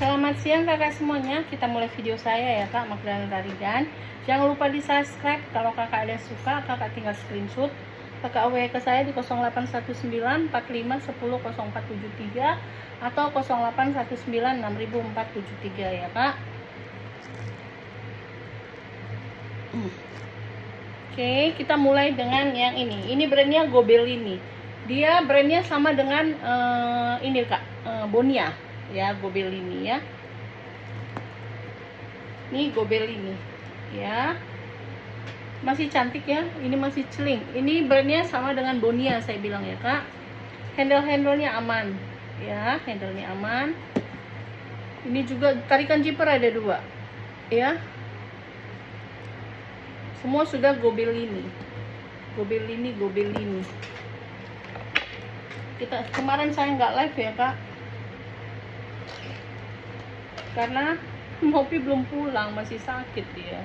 Selamat siang kakak semuanya. Kita mulai video saya ya kak, Magdalena Raridan. Jangan lupa di subscribe. Kalau kakak ada suka, kakak tinggal screenshot. Kakak WA ke saya di 081945100473 atau 0819600473 ya kak. Oke, kita mulai dengan yang ini. Ini brandnya Gobelini. Dia brandnya sama dengan ini kak, Bonia ya, Gobelini ya. Ini Gobelini ya, masih cantik ya. Ini masih celing. Ini brandnya sama dengan Bonia saya bilang ya kak. Handle-handlenya aman ya, handlenya aman. Ini juga tarikan zipper ada 2 ya. Semua sudah Gobelini. Kita kemarin saya nggak live ya kak, karena Mopi belum pulang, masih sakit dia.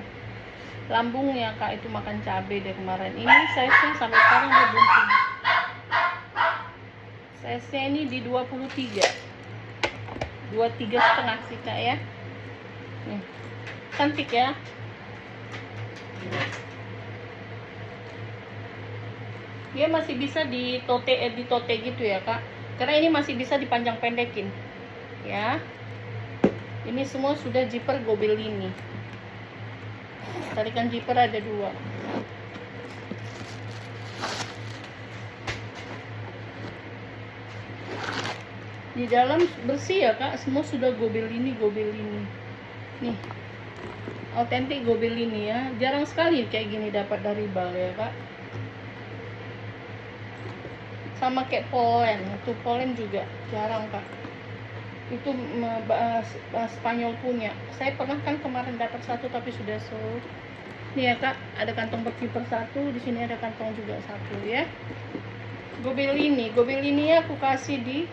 Lambungnya kak itu makan cabai dari kemarin. Ini size-nya sampai sekarang dia belum pulang. Size-nya ini di 23 setengah sih kak ya. Nih, cantik ya. Dia masih bisa ditote gitu ya kak, karena ini masih bisa dipanjang pendekin ya. Ini semua sudah zipper Gobelini. Tarikan zipper ada 2. Di dalam bersih ya kak, semua sudah Gobelini. Nih, autentik Gobelini ya. Jarang sekali kayak gini dapat dari Bal ya kak. Sama kayak polen, itu polen juga jarang kak. Itu Spanyol punya. Saya pernah kan kemarin dapat 1 tapi sudah sold. Nih ya kak, ada kantong berkiper 1, di sini ada kantong juga 1 ya. Gobelini aku kasih di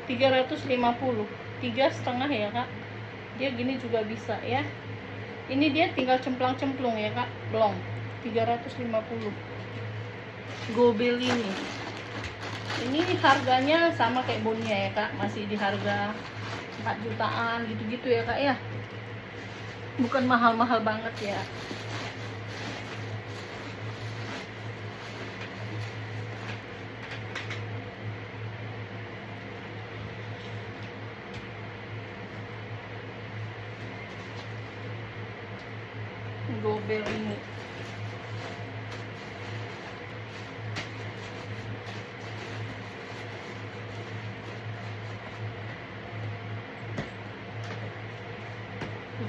350, 3,5 ya kak. Dia gini juga bisa ya. Ini dia tinggal cemplang-cemplung ya kak, belum. 350 Gobelini. Ini harganya sama kayak Bonia ya kak, masih di harga 4 jutaan gitu-gitu ya kak ya. Bukan mahal-mahal banget ya. Gobelini.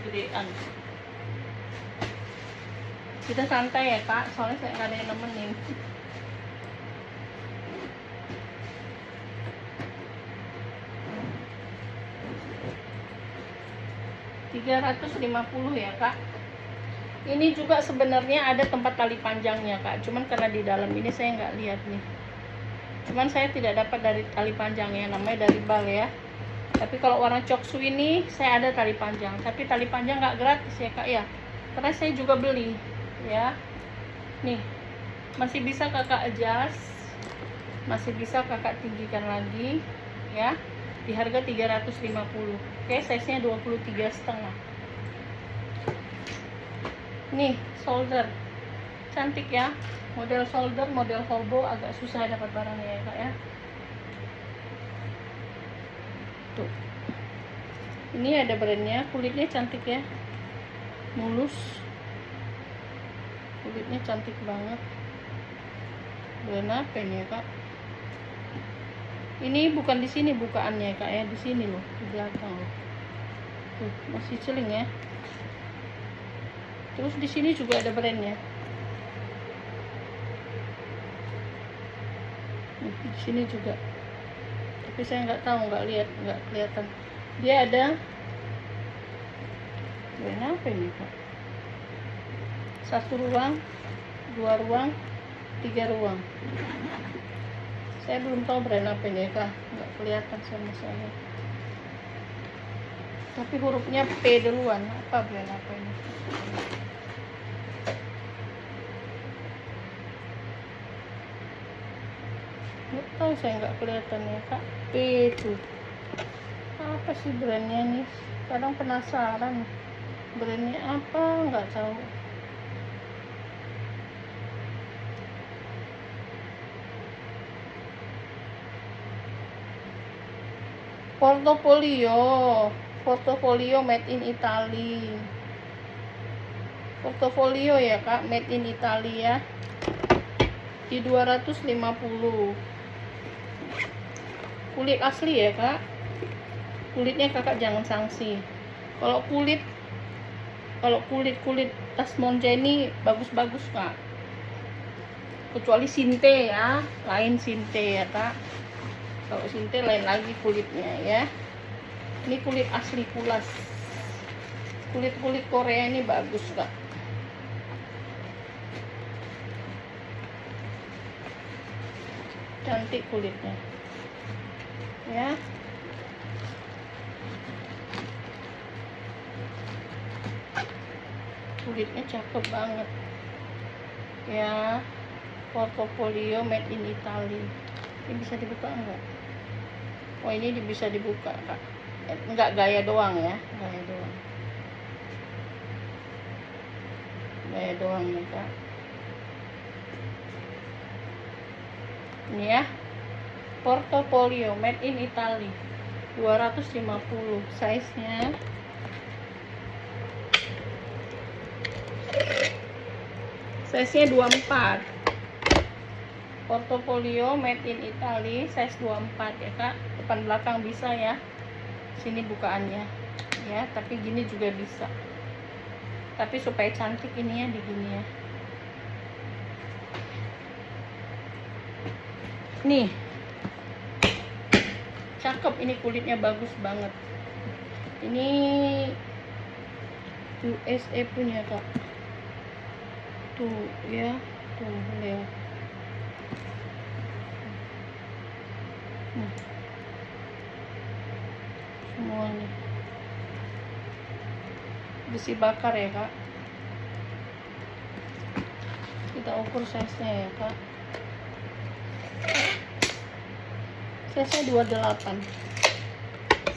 Gedean. Kita santai ya kak, soalnya saya nggak ada yang nemenin. $350 ya kak. Ini juga sebenarnya ada tempat tali panjangnya kak, cuman karena di dalam ini saya nggak lihat nih. Cuman saya tidak dapat dari tali panjangnya, namanya dari Bal ya. Tapi kalau warna coksu ini saya ada tali panjang, tapi tali panjang nggak gratis ya kak ya, karena saya juga beli ya. Nih, masih bisa kakak adjust, masih bisa kakak tinggikan lagi ya, di harga 350. Oke, size nya 23,5. Nih, solder cantik ya, model solder, model hobo. Agak susah dapat barangnya ya kak ya. Tuh, ini ada brandnya, kulitnya cantik ya, mulus, kulitnya cantik banget. Brand apa ini ya kak? Ini bukan di sini bukaannya kak ya, di sini loh, di belakang loh. Tuh, masih celing ya. Terus di sini juga ada brandnya. Di sini juga, tapi saya nggak tahu, nggak kelihatan. Dia ada brand apa ini kak? 1 ruang, 2 ruang, 3 ruang. Saya belum tahu brand apa ini kak, nggak kelihatan sama saya. Tapi hurufnya P duluan. Apa brand apa ini? Nggak tahu, saya nggak kelihatan ya kak. P itu Apa sih brandnya nih? Kadang penasaran brandnya apa, nggak tahu. Portofolio made in Italy. Portofolio ya kak, made in Italy ya, di 250. Kulit asli ya kak, kulitnya kakak jangan sanksi. Kalau kulit tas Monja ini bagus-bagus kak, kecuali Sinte ya, lain Sinte ya kak. Kalau Sinte lain lagi kulitnya ya. Ini kulit asli Pulas. Kulit Korea ini bagus kak. Cantik kulitnya ya. Kulitnya cakep banget ya. Portofolio made in Italy. Ini bisa dibuka enggak? Oh ini bisa dibuka kak. Enggak, gaya doang ya, gaya doang ya kak. Ini ya, Portofolio made in Italy, 250 size nya. Size nya 24. Portofolio made in Italy, size 24 ya kak. Depan belakang bisa ya. Sini bukaannya ya, tapi gini juga bisa. Tapi supaya cantik ini ya, di gini ya. Nih, cakep ini, kulitnya bagus banget. Ini USA punya kak. Tuh ya, tuh lihat. Semuanya besi bakar ya kak. Kita ukur size nya ya kak. Size nya 28.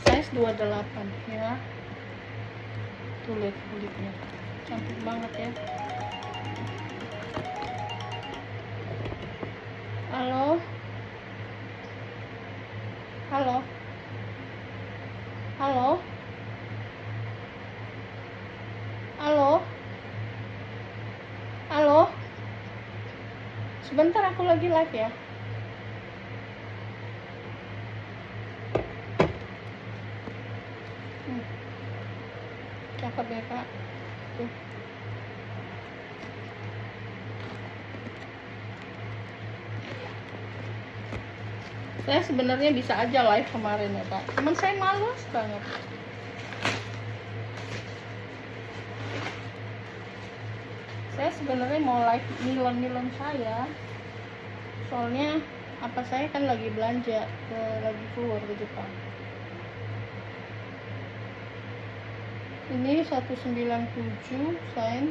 Size 28 ya. Tuh lihat kulitnya, cantik banget ya. Halo, halo, halo, halo, halo. Sebentar, aku lagi live ya. Cakep ya kak. Tuh. Saya sebenarnya bisa aja live kemarin ya kak, cuman saya malas banget. Saya sebenarnya mau live nilon saya, soalnya apa, saya kan lagi belanja, lagi keluar ke Jepang. Ini 197 sign.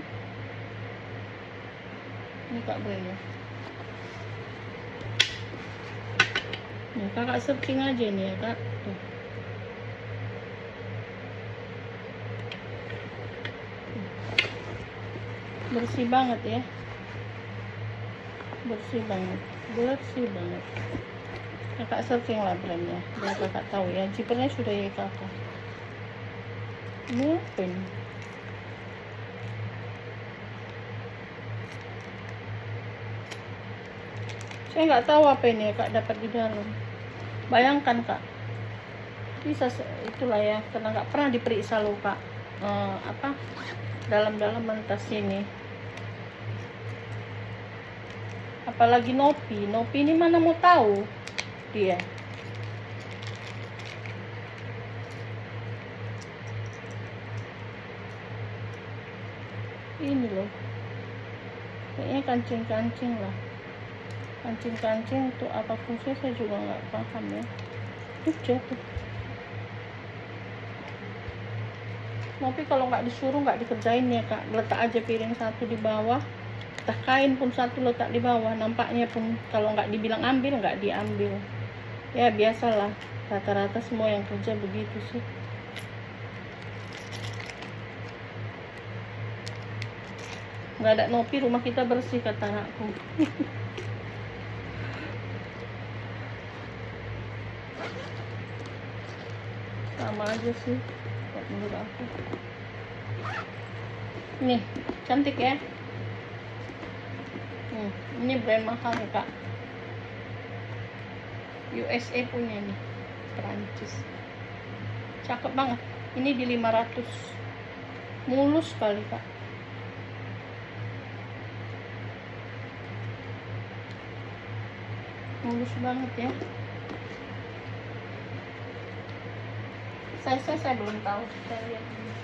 Ini kak brandnya. Nih kakak searching aja nih ya kak. Tuh. Bersih banget ya, bersih banget. Kakak searching lah brandnya biar kakak tahu ya. Zippernya sudah ya kakak. Ini apa ini? Saya nggak tahu apa ini ya kak dapat di dalam. Bayangkan kak, bisa itulah ya, karena nggak pernah diperiksa loh kak. Apa dalam tas ini, apalagi Nopi ini mana mau tahu dia. Ini loh, kayaknya kancing lah. Kancing untuk apa fungsinya saya juga nggak paham ya. Jatuh. Tapi kalau nggak disuruh nggak dikerjain ya kak. Letak aja piring satu di bawah, letak kain pun satu letak di bawah. Nampaknya pun kalau nggak dibilang ambil, nggak diambil. Ya biasalah Rata-rata semua yang kerja begitu sih. Nggak ada Nopi, rumah kita bersih, kata anakku. Sama aja sih menurut aku. Nih, cantik ya. Ini brand mahal ya kak, USA punya nih, Perancis. Cakep banget. Ini di 500. Mulus sekali kak. Mulus banget ya. Saya belum tahu. Saya lihat ini.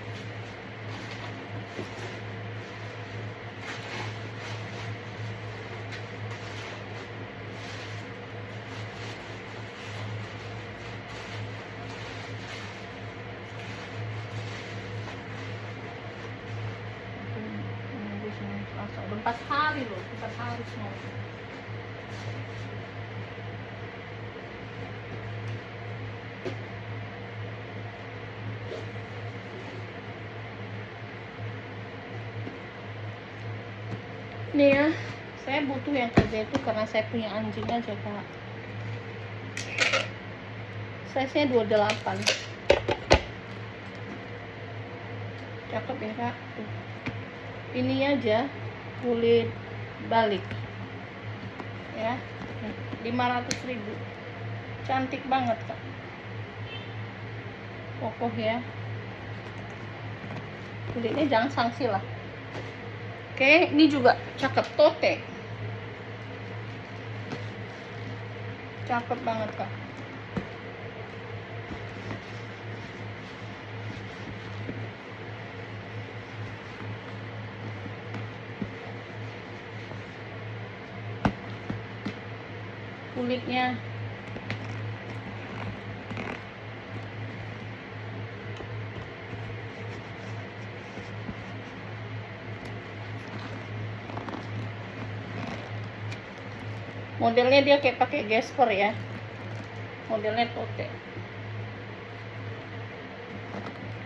Udah 4 hari loh, 4 hari semua. Nih ya, saya butuh yang kerja itu karena saya punya anjing aja kak. Size nya 28. Cakep ya kak. Tuh. Ini aja kulit balik ya, 500.000. Cantik banget kak, kokoh ya. Kulitnya jangan sanksi lah. Oke, ini juga cakep, tote. Cakep banget kak. Kulitnya modelnya dia kayak pakai gesper ya, modelnya tote,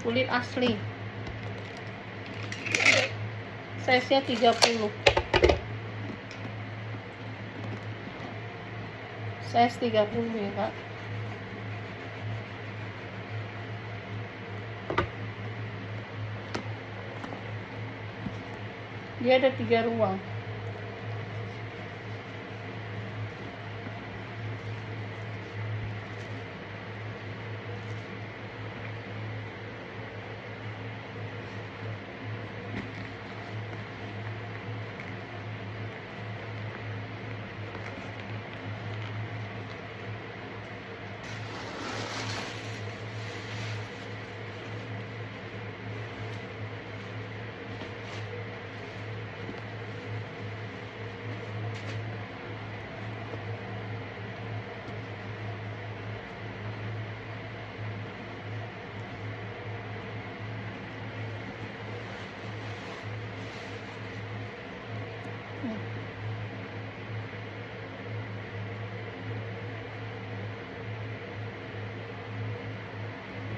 kulit asli, size nya 30, size 30 ya kak. Dia ada 3 ruang.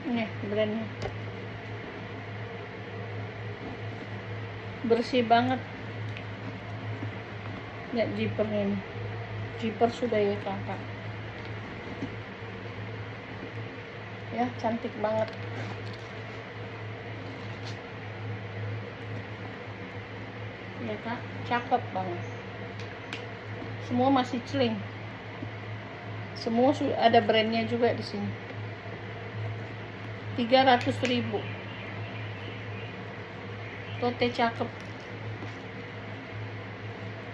Nih brandnya, bersih banget. Lihat zippernya nih, zipper sudah ya kakak ya, cantik banget ya kak, cakep banget. Semua masih celing, semua sudah ada brandnya juga di sini. 300.000. Tote cakep,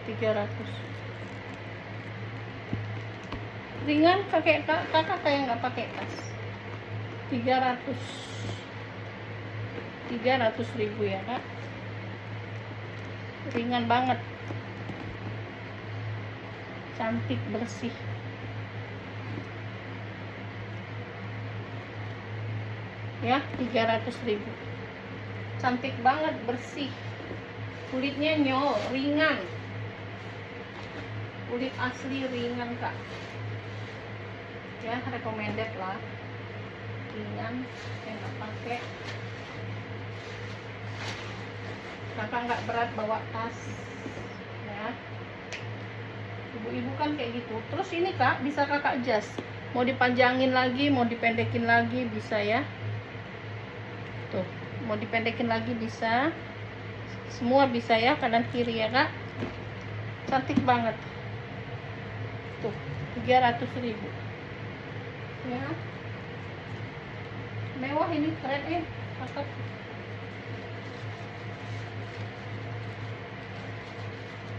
300. Ringan, kakak kayak nggak pakai tas. 300.000 ya kak, ringan banget, cantik, bersih ya. 300.000, cantik banget, bersih, kulitnya ringan, kulit asli ringan kak. ya, recommended lah, ringan, enak pakai. Kakak nggak berat bawa tas ya, ibu-ibu kan kayak gitu. Terus ini kak, bisa kakak adjust, mau dipanjangin lagi, mau dipendekin lagi bisa ya. Tuh, mau dipendekin lagi bisa, semua bisa ya, kanan kiri ya kak. Cantik banget tuh, 300.000 ya, mewah ini, keren cakep.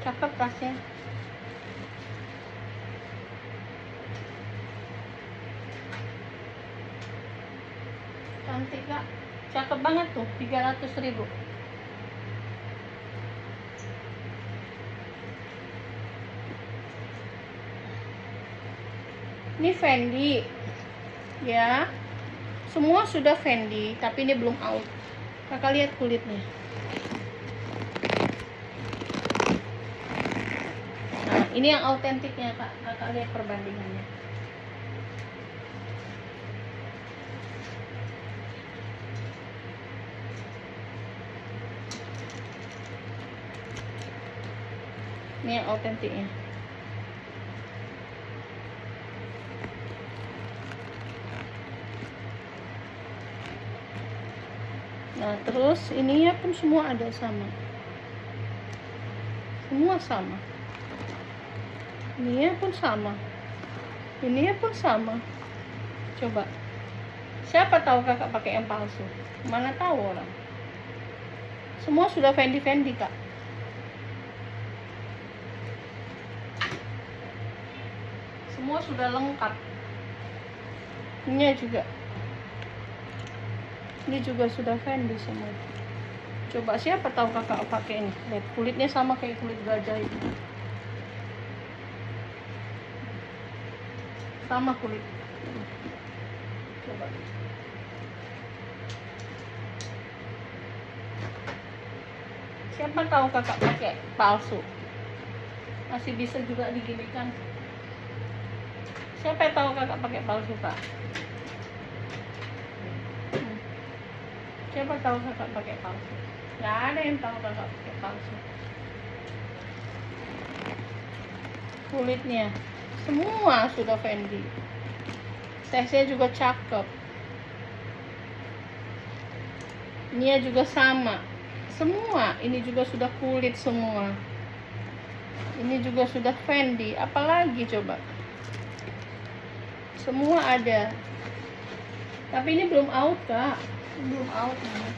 Cakep tasnya, cantik kak, cakep banget tuh, 300.000. Ini Fendi ya, semua sudah Fendi, tapi ini belum out. Kakak lihat kulitnya. Nah, ini yang autentiknya kak, kakak lihat perbandingannya. Ini yang autentiknya. Nah, terus ininya pun semua ada sama. Semua sama. Ininya pun sama. Ininya pun sama. Coba. Siapa tahu kakak pakai yang palsu? Mana tahu orang. Semua sudah Fendi-Fendi, kak. Semua sudah lengkap. Ini juga. Ini juga sudah Fendi semua. Coba, siapa tahu kakak pakai ini. Lihat, kulitnya sama kayak kulit gajah itu. Sama kulit. Coba. Siapa tahu kakak pakai palsu. Masih bisa juga diginikan. Siapa yang tahu kakak pakai palsu, kak? Siapa tahu kakak pakai palsu? Nggak ada yang tahu kakak pakai palsu. Kulitnya semua sudah Fendi. Size-nya juga cakep. Ini juga sama. Semua ini juga sudah kulit semua. Ini juga sudah Fendi. Apalagi coba? Semua ada. Tapi ini belum out, kak. Belum out nih.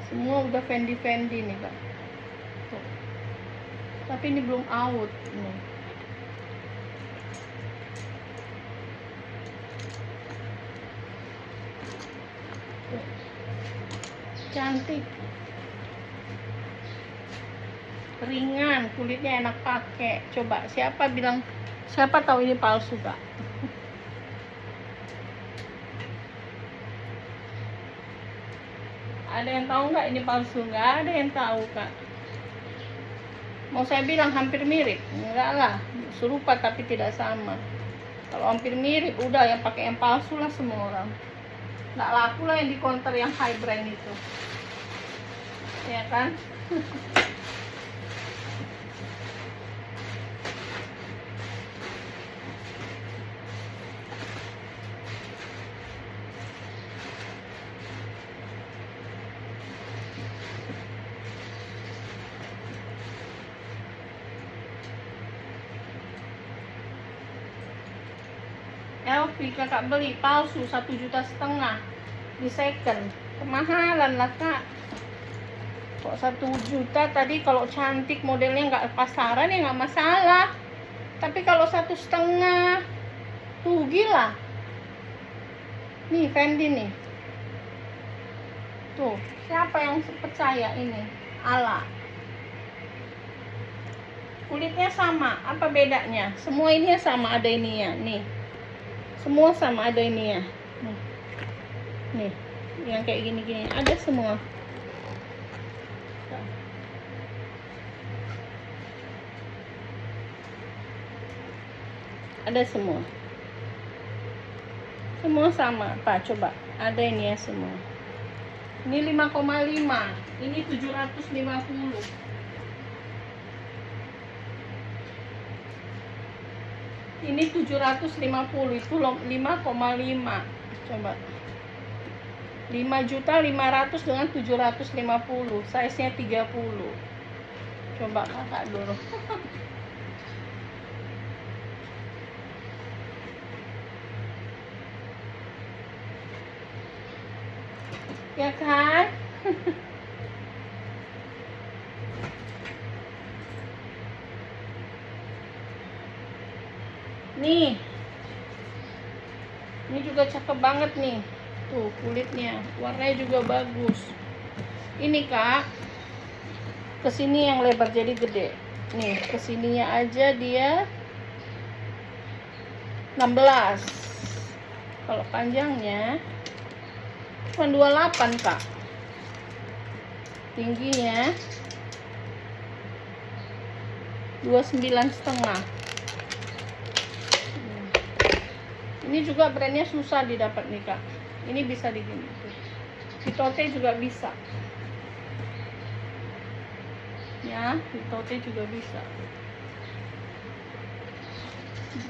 Semua udah Fendi-Fendi nih, kak. Tuh. Tapi ini belum out nih. Tuh. Cantik. Ringan, kulitnya enak pakai. Coba, siapa bilang, siapa tahu ini palsu, kak? Ada yang tahu nggak ini palsu? Nggak ada yang tahu, kak. Mau saya bilang hampir mirip? Enggak lah, serupa tapi tidak sama. Kalau hampir mirip, udah yang pakai yang palsu lah semua orang. Nggak laku lah yang di counter yang high brand itu, ya kan? LV kakak beli palsu 1,5 juta di second, kemahalan lah, kak. Kok 1 juta tadi? Kalau cantik modelnya nggak pasaran ya nggak masalah, tapi kalau 1,5 rugi lah. Nih Fendi nih, tuh, siapa yang percaya ini? Ala. Kulitnya sama, apa bedanya? Semua ini sama, ada ininya nih. Semua sama, ada ininya nih, yang kayak gini-gini ada semua. ada semua. Semua sama. Pak, coba. Ada ini ya semua. Ini 5,5. Ini 750. Ini 750, itu 5,5. Coba. 5.500.000 dengan 750. Size-nya 30. Coba kakak dulu. Ya kan? Nih. Ini juga cakep banget nih. Tuh kulitnya, warnanya juga bagus. Ini kak, kesini yang lebar jadi gede. Nih, kesininya aja dia 16. Kalau panjangnya cuma 28 kak. Tingginya 29,5. Ini juga brandnya susah didapat nih kak. Ini bisa digini. Hitote juga bisa. Ya, Hitote juga bisa.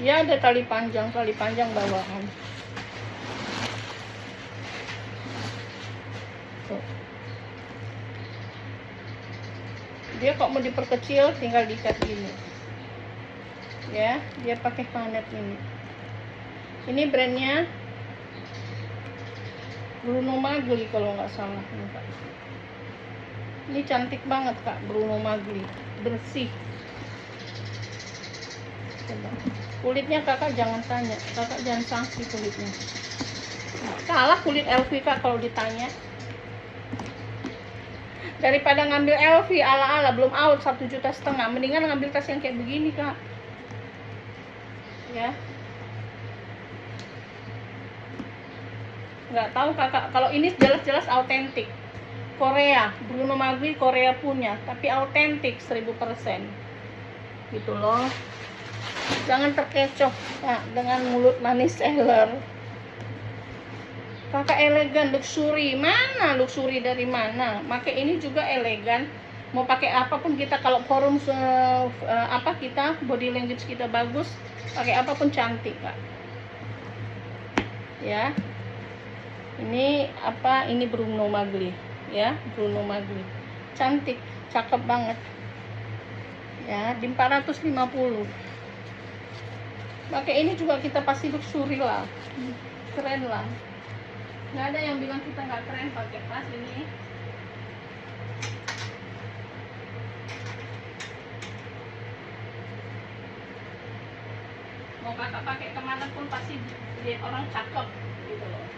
Dia ada tali panjang bawahan. Tuh. Dia kok mau diperkecil tinggal diikat gini. Ya, dia pakai magnet ini. Ini brandnya Bruno Magli kalau nggak salah. Ini cantik banget kak, Bruno Magli, bersih. Coba. Kulitnya kakak jangan tanya, kakak jangan sanksi kulitnya. Kalah kulit LV kak kalau ditanya. Daripada ngambil LV ala-ala belum out 1,5 juta, mendingan ngambil tas yang kayak begini kak. Ya. Nggak tahu kakak, kalau ini jelas-jelas autentik Korea, Bruno Magli Korea punya, tapi autentik 1000% gitu loh. Jangan terkecoh kak, dengan mulut manis seller. Kakak elegan, luxury, mana luxury dari mana? Pakai ini juga elegan, mau pakai apapun kita. Kalau forum apa kita body language kita bagus, pakai apapun cantik kak. Ya. Ini apa? Ini Bruno Magli, ya, Bruno Magli. Cantik, cakep banget. Ya, di 450. Pakai ini juga kita pasti luxury lah. Keren lah. Nggak ada yang bilang kita nggak keren pakai tas ini. Mau kakak pakai kemana pun pasti lihat orang cakep gitu loh.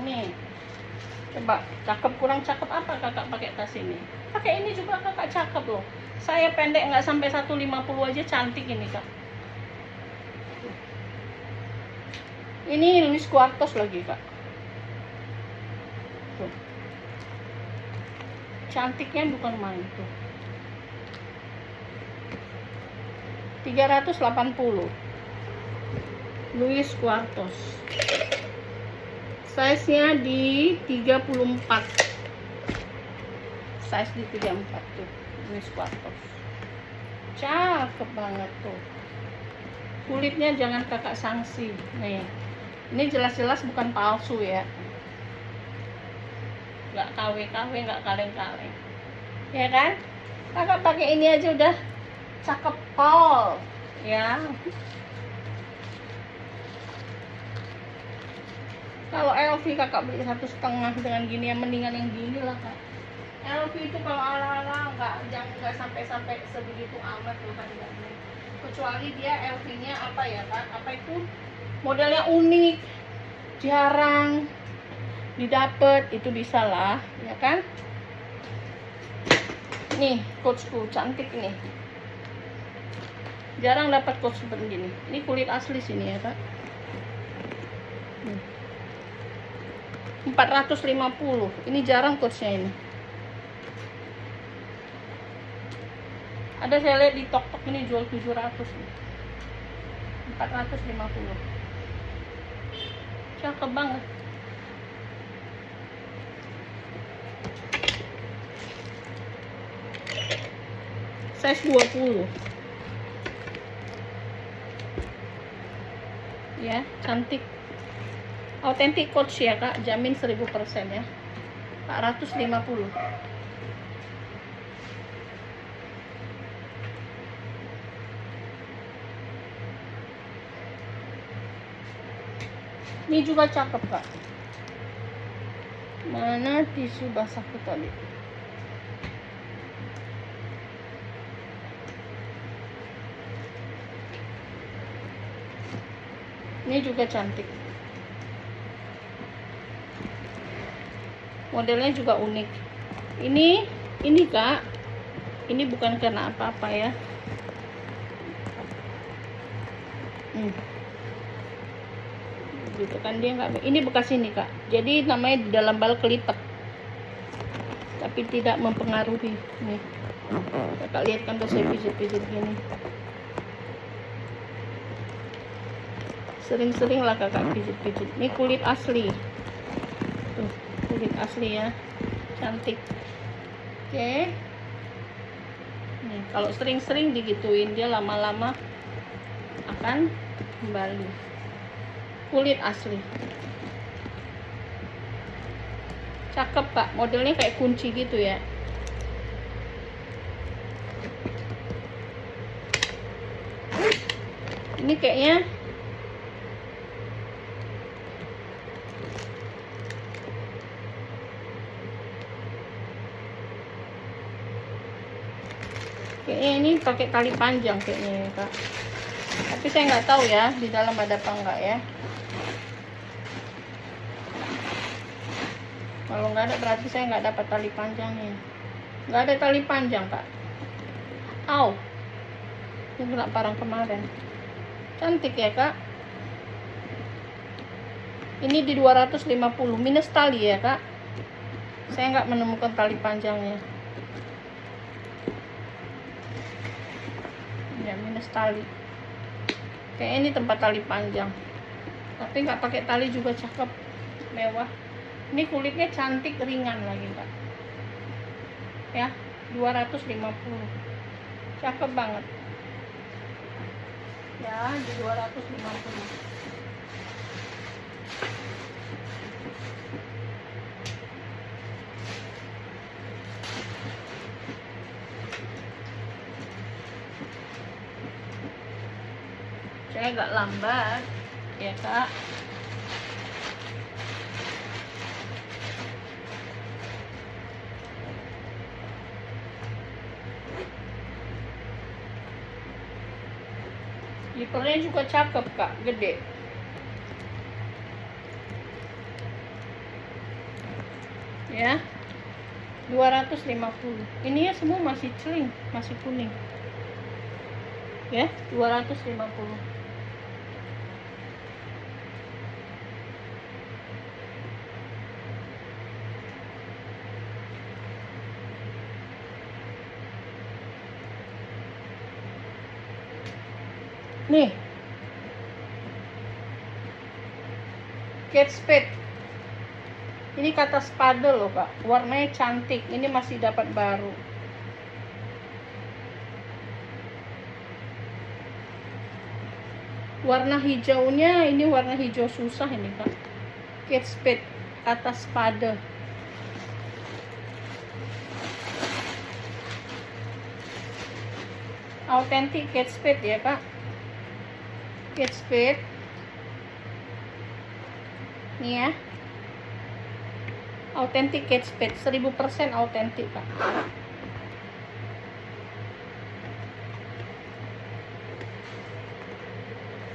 Nih, coba cakep kurang cakep apa kakak pakai tas ini? Pakai ini juga kakak cakep loh. Saya pendek nggak sampai 150 aja cantik ini kak. Ini Louis Quartos lagi kak. Tuh. Cantiknya bukan main tuh. 380 Louis Quartos. Size-nya di 34. Size di 34 tuh. Louis Quartos. Cakep banget tuh. Kulitnya jangan kakak sanksi. Nih. Ini jelas-jelas bukan palsu ya. Nggak KW-KW, nggak kaleng-kaleng. Ya kan? Kakak pakai ini aja udah cakep pol. Ya. Kalau LV kakak beli 1,5 dengan gini, yang mendingan yang gini lah kak. LV itu kalau ala-ala nggak sampai sebegitu amat loh harganya. Kecuali dia LV-nya apa ya kak? Apa itu? Modelnya unik, jarang. didapat itu bisa lah, ya kan? Nih coachku cantik ini, jarang dapat coach seperti ini. Ini kulit asli sini ya kak. 450, ini jarang coachnya ini. Ada saya lihat di tok-tok ini jual 700 nih. 450, cakep banget. Size 20 ya, cantik, autentik coach ya kak, jamin 1000% ya. 450. Ini juga cakep kak. Mana tisu basahku tadi? Ini juga cantik, modelnya juga unik. Ini kak, ini bukan karena apa-apa ya. Gitu kan, dia nggak, ini bekas ini kak, jadi namanya di dalam bal kelipet, tapi tidak mempengaruhi. Nih kakak lihat kan, saya pijit-pijit gini. Sering-sering lah kakak pijit-pijit. Ini kulit asli. Tuh, kulit asli ya. Cantik. Oke. Nih, kalau sering-sering digituin, dia lama-lama akan kembali. Kulit asli. Cakep kak. Modelnya kayak kunci gitu ya. Ini kayaknya ini pakai tali panjang kayaknya ya kak, tapi saya nggak tahu ya di dalam ada apa enggak ya. Kalau nggak ada berarti saya nggak dapat tali panjangnya. Nggak ada tali panjang kak. Au, ini kena parang kemarin. Cantik ya kak. Ini di 250 minus tali ya kak. Saya nggak menemukan tali panjangnya ya, minus tali. Kayak ini tempat tali panjang, tapi nggak pakai tali juga cakep, mewah. Ini kulitnya cantik, ringan lagi kak ya. 250, cakep banget ya, di 250. Saya agak lambat ya kak. Zippernya juga cakep kak, gede ya. 250. Ini ya semua masih celing, masih kuning ya. 250. Nih Kate Spade, ini kata spade loh kak, warnanya cantik. Ini masih dapat baru. Warna hijaunya ini warna hijau susah ini kak. Kate Spade kata spade. Autentik Kate Spade ya kak. Kate Spade nih ya, autentik Kate Spade, 1000% autentik kak.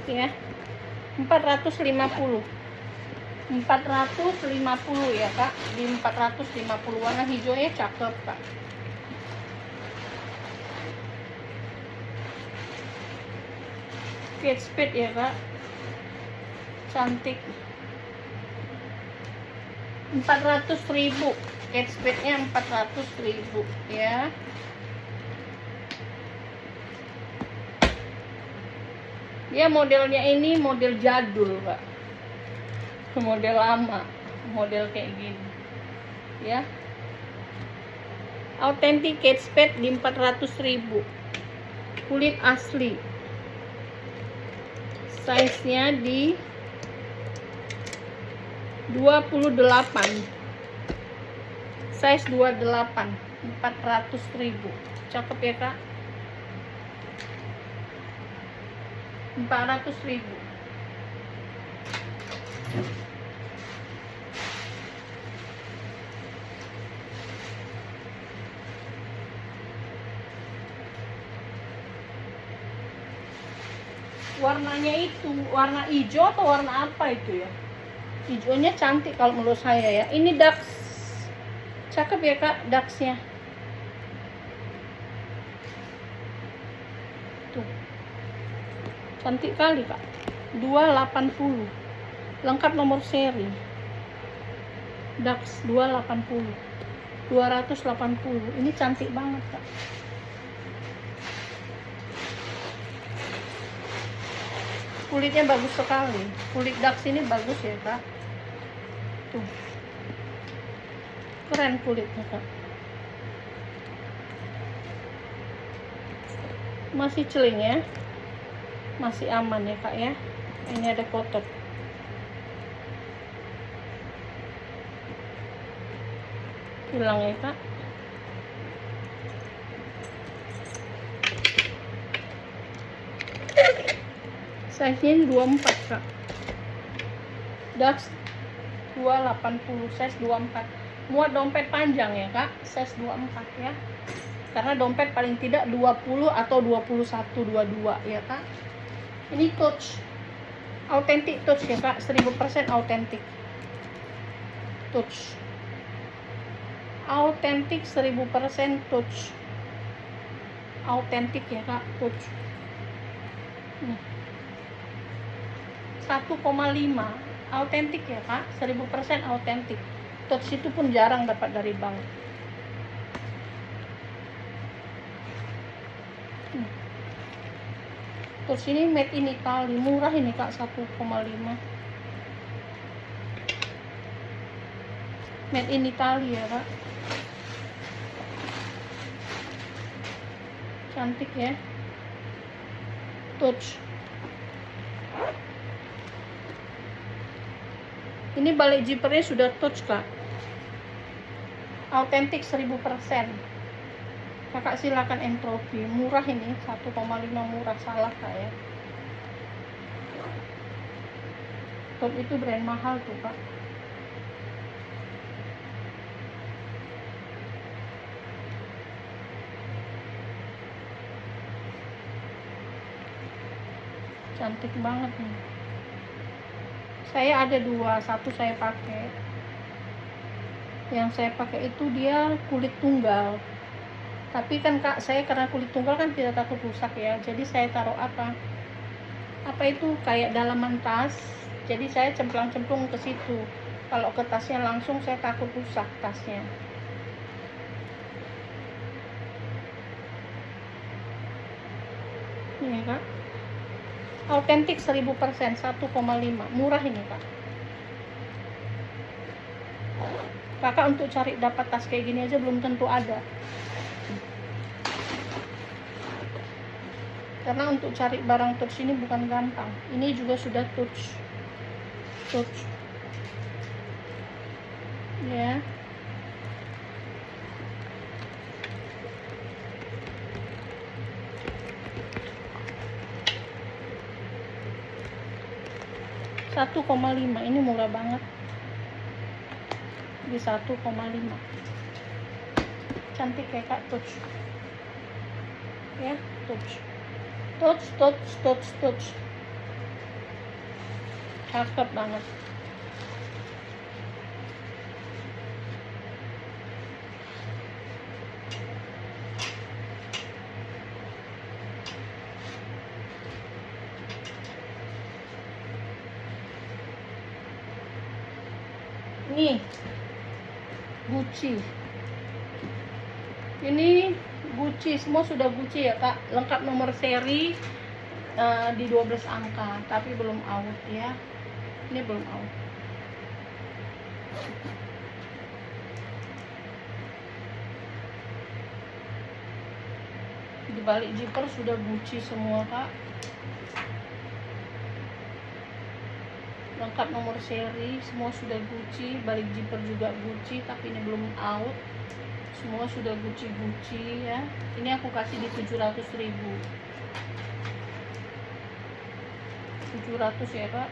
Ya, 450. 450 ya kak, di 450. Warna hijaunya cakep kak. Kate Spade ya kak, cantik. 400.000 Kate Spade nya, 400.000 ya. Dia modelnya ini model jadul kak, model lama, model kayak gini ya. Authentic Kate Spade di 400.000, kulit asli, size nya di 28, size 28, 400.000. Cakep ya kak, 400.000. Warnanya itu warna hijau atau warna apa itu ya? Hijaunya cantik kalau menurut saya ya. Ini Dax, cakep ya kak, Daxnya tuh, cantik kali kak. 280, lengkap nomor seri. Dax 280, 280. Ini cantik banget kak. Kulitnya bagus sekali, kulit Dax ini bagus ya kak. Tuh, keren kulitnya kak. Masih celing ya, masih aman ya kak ya. Ini ada kotak, hilang ya kak. Size nya 24 kak, Dax 280, size 24. Muat dompet panjang ya kak, size 24 ya, karena dompet paling tidak 20 atau 21, 22 ya kak. Ini touch, authentic touch ya kak, 1000% authentic touch, authentic 1000% touch, authentic ya kak, touch. Nih 1,5 autentik ya kak, 1000% autentik. Touch itu pun jarang dapat dari bank. Touch ini made in Italy, murah ini kak, 1,5. Made in Italy ya kak, cantik ya. Touch ini balik zippernya sudah touch kak, autentik 1000%. Kakak silakan entropi, murah ini 1,5, murah, salah kak ya. Top itu brand mahal tuh kak. Cantik banget nih. Saya ada dua, satu saya pakai. Yang saya pakai itu dia kulit tunggal. Tapi kan kak, saya karena kulit tunggal kan tidak takut rusak ya. Jadi saya taruh apa itu kayak dalaman tas. Jadi saya cemplang-cemplung ke situ. Kalau ke tasnya langsung saya takut rusak tasnya. Ini kak, autentik 1000%, 1,5, murah ini kak. Kakak untuk cari dapat tas kayak gini aja belum tentu ada, karena untuk cari barang touch ini bukan gampang. Ini juga sudah touch ya. $1,5, ini murah banget, di 1,5. Cantik kayak kak, touch ya, touch, cakep banget. Nih Gucci, ini Gucci, semua sudah Gucci ya kak, lengkap nomor seri, di 12 angka, tapi belum out ya, ini belum out. Di balik zipper sudah Gucci semua kak, lengkap nomor seri, semua sudah Gucci, balik zipper juga Gucci, tapi ini belum out, semua sudah Gucci ya. Ini aku kasih di 700.000, 700 ya kak,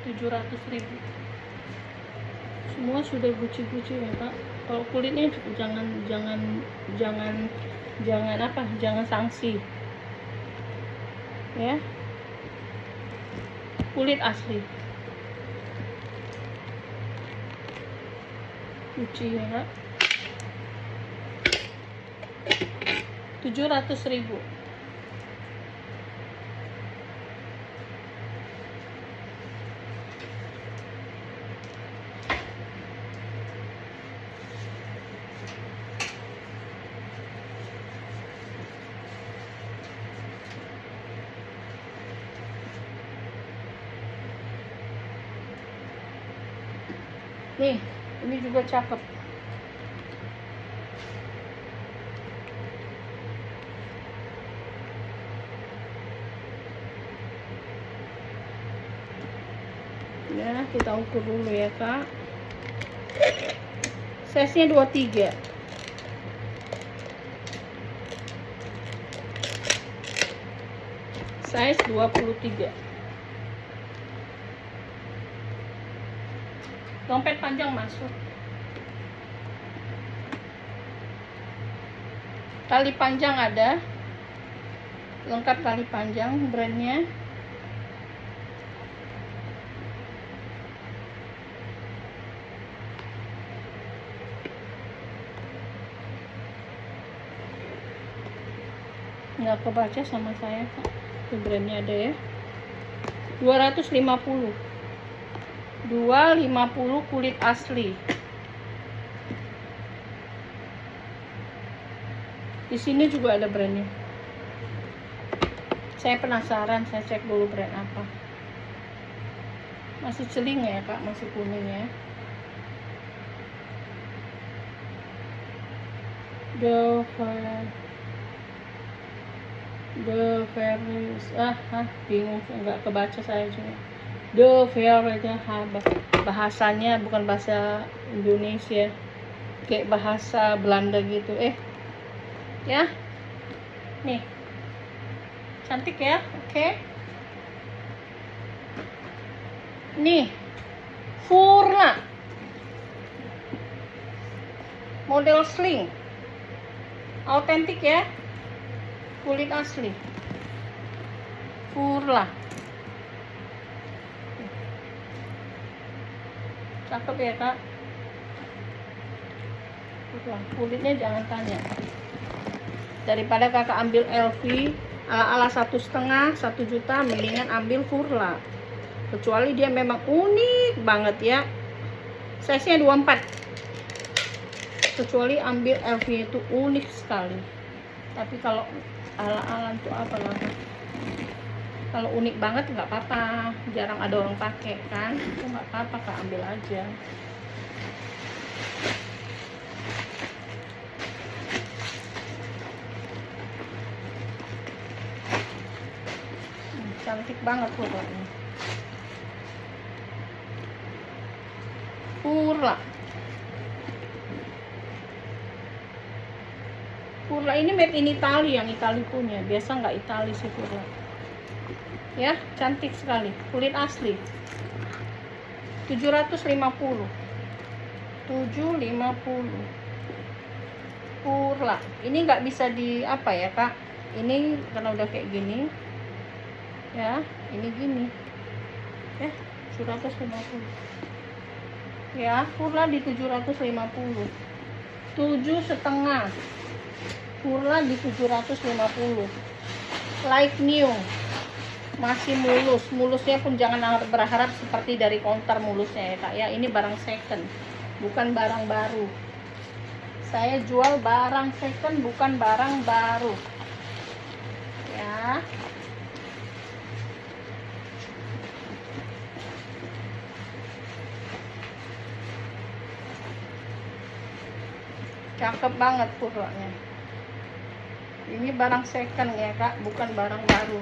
700.000, semua sudah Gucci ya kak. Kalau kulitnya jangan apa, jangan sanksi ya, kulit asli Gucci ya kak, 700.000. Nih, ini juga cakep. Ya, kita ukur dulu ya kak. Size nya 23, size 23. Dompet panjang masuk, tali panjang ada, lengkap tali panjang, brandnya nggak kebaca sama saya kak. Itu brandnya ada ya, 250 kulit asli. Di sini juga ada brandnya. Saya penasaran, saya cek dulu brand apa. Masih celing ya kak, masih kuning ya. The Fairies, bingung, nggak kebaca saya juga. The Fairies, bahasanya bukan bahasa Indonesia, kayak bahasa Belanda gitu. Ya, nih cantik ya. Oke. Nih Furla, model sling, autentik ya, kulit asli Furla, cakep ya kak. Kulitnya jangan tanya, daripada kakak ambil LV ala 1,5 1 juta, mendingan ambil Furla, kecuali dia memang unik banget ya, size nya 24, kecuali ambil LV itu unik sekali. Tapi kalau ala-ala itu apalah, kalau unik banget nggak apa-apa, jarang ada orang pakai kan, itu nggak apa-apa kak, ambil aja. Cantik banget pokoknya. Furla ini made in Italy, yang Italy punya, biasa nggak Italy sih Furla ya. Cantik sekali, kulit asli, 750 Furla. Ini nggak bisa di apa ya kak, ini karena udah kayak gini ya, ini gini ya, 750 ya. Furla di 750, 7,5 Furla di 750, like new. masih mulus. Mulusnya pun jangan berharap seperti dari counter mulusnya ya kak ya. Ini barang second, bukan barang baru. Saya jual barang second, bukan barang baru ya. Cakep banget puranya. Ini barang second ya kak, bukan barang baru.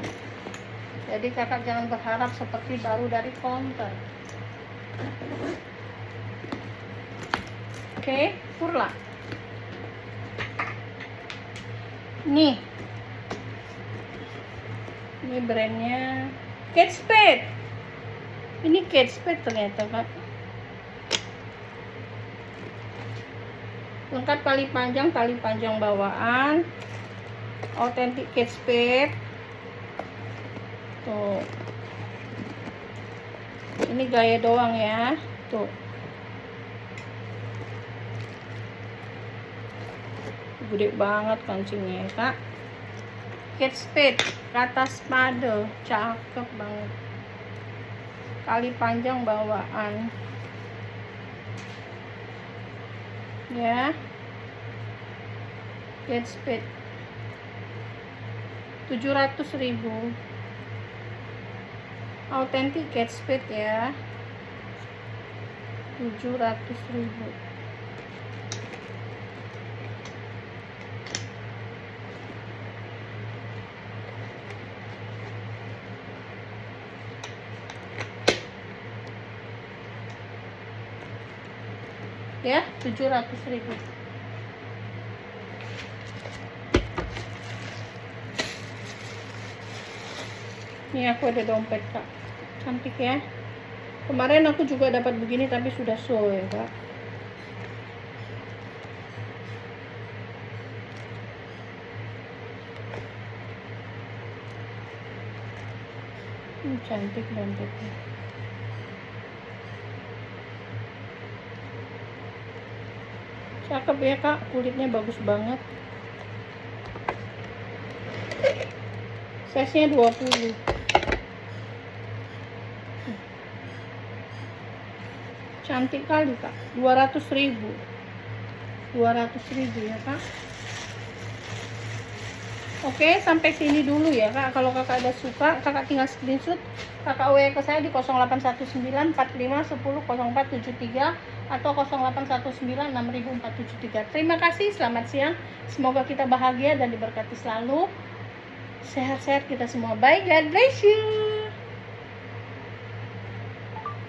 Jadi kakak jangan berharap seperti baru dari counter. Oke, purla. Nih. Ini brandnya Kate Spade. Ini Kate Spade ternyata kak. Lengkap tali panjang bawaan. Authentic Kate Spade. Tuh. Ini gaya doang ya. Tuh. Gede banget kancingnya ya kak. Kate Spade, kata spade, cakep banget. Tali panjang bawaan. Ya. Kate Spade. 700.000. Authentic Kate Spade ya. 700.000. Ya, 700.000. Ini aku ada dompet kak, cantik ya. Kemarin aku juga dapat begini tapi sudah sold ya kak. Cantik dompetnya. Cakep ya kak, kulitnya bagus banget. Size nya 20. Cantik kali kak. 200.000. 200.000 ya kak. Oke, sampai sini dulu ya kak. Kalau kakak ada suka, kakak tinggal screenshot, kakak WA ke saya di 081945100473 atau 0819600473. Terima kasih, selamat siang. Semoga kita bahagia dan diberkati selalu. Sehat-sehat kita semua. Bye, God bless you.